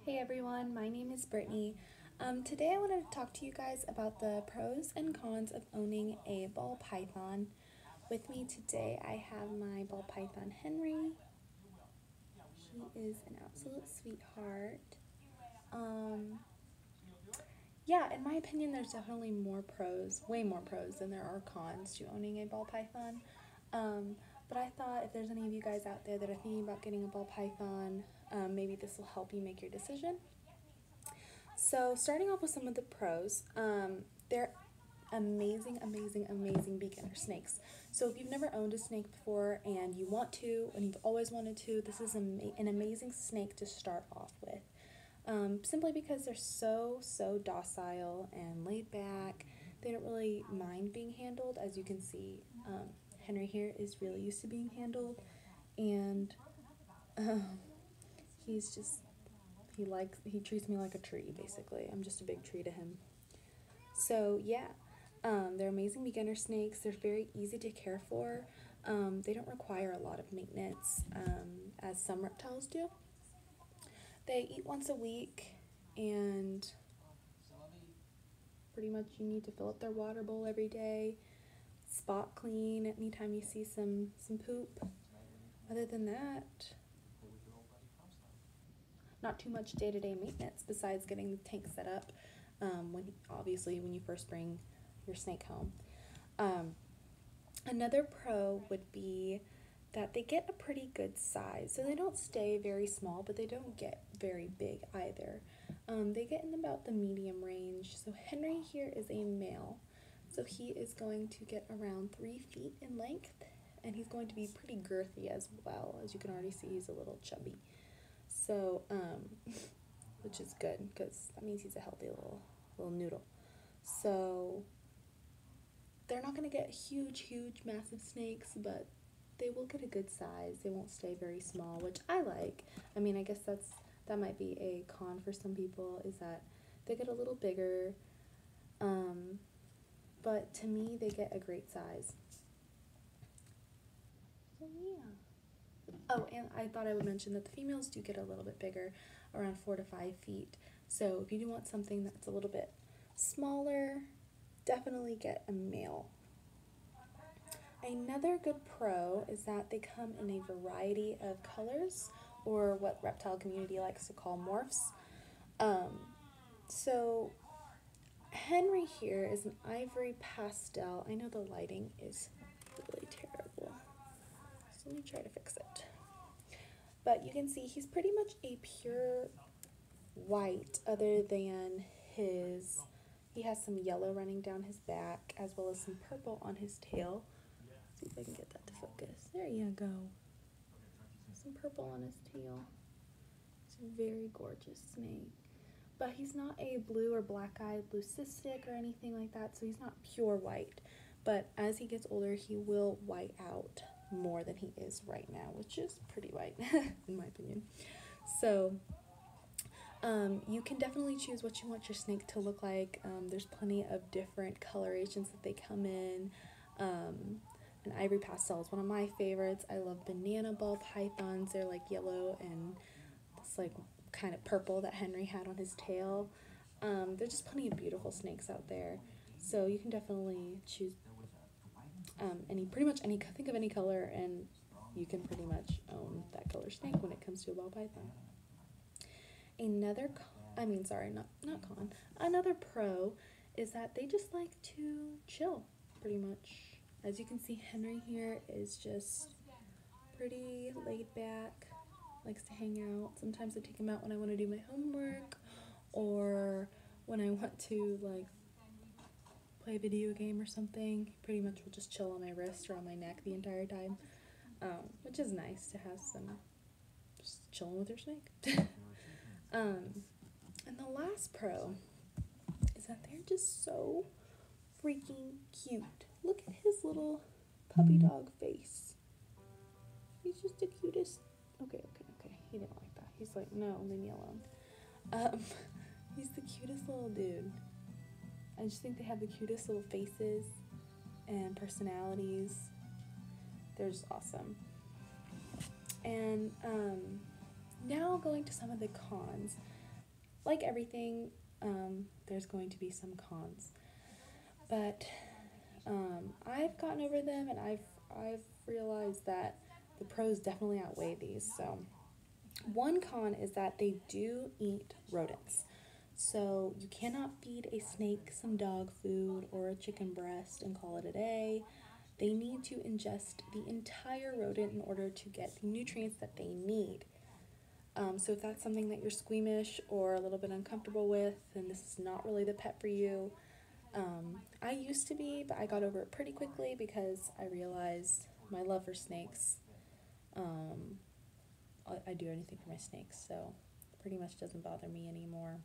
Hey everyone, my name is Brittany. Today I wanted to talk to you guys about the pros and cons of owning a ball python. With me today I have my ball python Henry. He is an absolute sweetheart. Um, yeah, in my opinion there's definitely more pros, way more pros than there are cons to owning a ball python. Um, but I thought if there's any of you guys out there that are thinking about getting a ball python, maybe this will help you make your decision. So starting off with some of the pros, they're amazing beginner snakes. So if you've never owned a snake before and you want to, and you've always wanted to, this is an amazing snake to start off with. Simply because they're so docile and laid back. They don't really mind being handled. As you can see, Henry here is really used to being handled, and um, he's just he treats me like a tree, basically. I'm just a big tree to him. So yeah, they're amazing beginner snakes. They're very easy to care for. They don't require a lot of maintenance, as some reptiles do. They eat once a week, and pretty much you need to fill up their water bowl every day, spot clean anytime you see some poop. Other than that, not too much day-to-day maintenance besides getting the tank set up, when you first bring your snake home. Another pro would be that they get a pretty good size. So they don't stay very small, but they don't get very big either. They get in about the medium range. So Henry here is a male. So he is going to get around 3 feet in length, and he's going to be pretty girthy as well. As you can already see, he's a little chubby. So, which is good because that means he's a healthy little noodle. So they're not going to get huge, massive snakes, but they will get a good size. They won't stay very small, which I like. I mean, I guess that might be a con for some people, is that they get a little bigger, but to me, they get a great size. So yeah. Oh, and I thought I would mention that the females do get a little bit bigger, around 4 to 5 feet. So if you do want something that's a little bit smaller, definitely get a male. Another good pro is that they come in a variety of colors, or what reptile community likes to call morphs. So Henry here is an ivory pastel. I know the lighting is really terrible, so let me try to fix it. But you can see he's pretty much a pure white, other than he has some yellow running down his back, as well as some purple on his tail. See if I can get that to focus. There you go. Some purple on his tail. It's a very gorgeous snake. But he's not a blue or black-eyed leucistic or anything like that, so he's not pure white. But as he gets older, he will white out more than he is right now, which is pretty white, in my opinion. So you can definitely choose what you want your snake to look like. There's plenty of different colorations that they come in. An ivory pastel is one of my favorites. I love banana ball pythons. They're like yellow and this like kind of purple that Henry had on his tail. There's just plenty of beautiful snakes out there. So you can definitely choose think of any color, and you can pretty much own that color snake when it comes to a ball python. Another pro is that they just like to chill, pretty much. As you can see, Henry here is just pretty laid back, likes to hang out. Sometimes I take him out when I want to do my homework, or when I want to like play a video game or something. He pretty much will just chill on my wrist or on my neck the entire time, which is nice to have some just chilling with your snake. And the last pro is that they're just so freaking cute. Look at his little puppy dog face. He's just the cutest. Okay. He didn't like that. He's like, no, leave me alone. He's the cutest little dude. I just think they have the cutest little faces and personalities. They're just awesome. And now going to some of the cons. like everything, there's going to be some cons. But I've gotten over them, and I've realized that the pros definitely outweigh these. So one con is that they do eat rodents. So you cannot feed a snake some dog food or a chicken breast and call it a day. They need to ingest the entire rodent in order to get the nutrients that they need. So if that's something that you're squeamish or a little bit uncomfortable with, then this is not really the pet for you. I used to be, but I got over it pretty quickly because I realized my love for snakes. I do anything for my snakes, so it pretty much doesn't bother me anymore.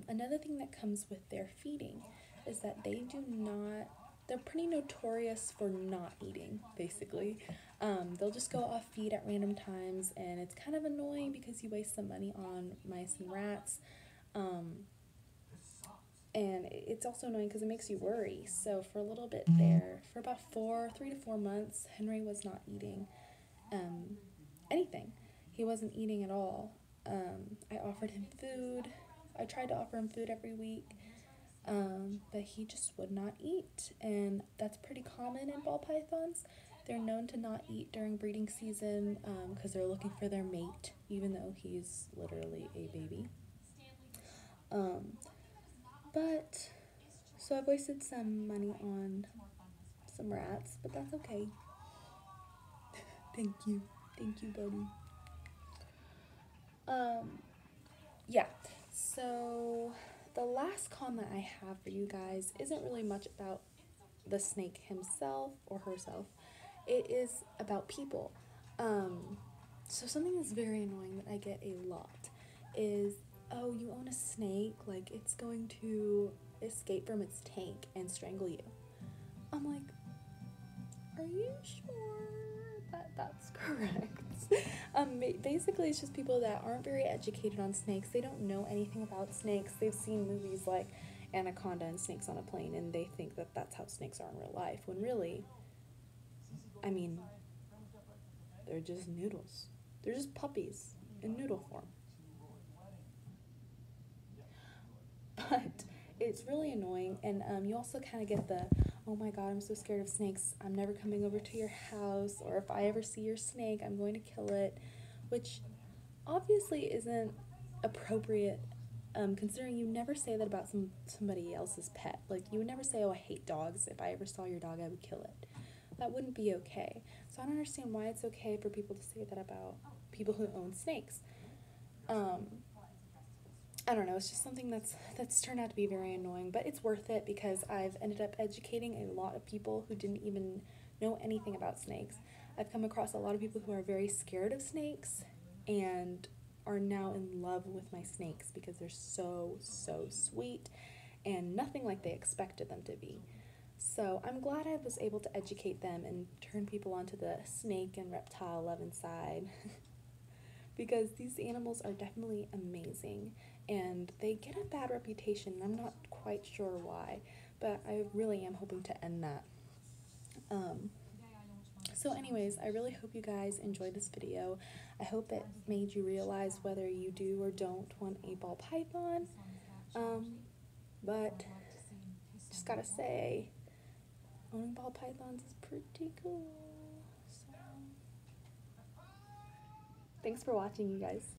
Another thing that comes with their feeding is that they're pretty notorious for not eating, basically. They'll just go off feed at random times, and it's kind of annoying because you waste some money on mice and rats. And it's also annoying because it makes you worry. So for a little bit there, for about 3 to 4 months, Henry was not eating anything. He wasn't eating at all. I offered him food. I tried to offer him food every week, but he just would not eat. And that's pretty common in ball pythons. They're known to not eat during breeding season because they're looking for their mate, even though he's literally a baby. But, so I've wasted some money on some rats, but that's okay. Thank you, buddy. Yeah, so the last con that I have for you guys isn't really much about the snake himself or herself. It is about people. So something that's very annoying that I get a lot is, oh, you own a snake, like it's going to escape from its tank and strangle you. I'm like, are you sure that that's correct? Basically, it's just people that aren't very educated on snakes. They don't know anything about snakes. They've seen movies like Anaconda and Snakes on a Plane, and they think that that's how snakes are in real life, when really, I mean, they're just noodles. They're just puppies in noodle form. But it's really annoying, and you also kind of get the, oh my god, I'm so scared of snakes, I'm never coming over to your house, or if I ever see your snake, I'm going to kill it, which obviously isn't appropriate, considering you never say that about somebody else's pet. Like, you would never say, oh, I hate dogs, if I ever saw your dog, I would kill it. That wouldn't be okay. So I don't understand why it's okay for people to say that about people who own snakes. I don't know, it's just something that's turned out to be very annoying, but it's worth it because I've ended up educating a lot of people who didn't even know anything about snakes. I've come across a lot of people who are very scared of snakes and are now in love with my snakes because they're so, so sweet and nothing like they expected them to be. So I'm glad I was able to educate them and turn people onto the snake and reptile loving side because these animals are definitely amazing and they get a bad reputation. I'm not quite sure why, but I really am hoping to end that. So anyways, I really hope you guys enjoyed this video. I hope it made you realize whether you do or don't want a ball python. But just gotta say, owning ball pythons is pretty cool. So, thanks for watching, you guys.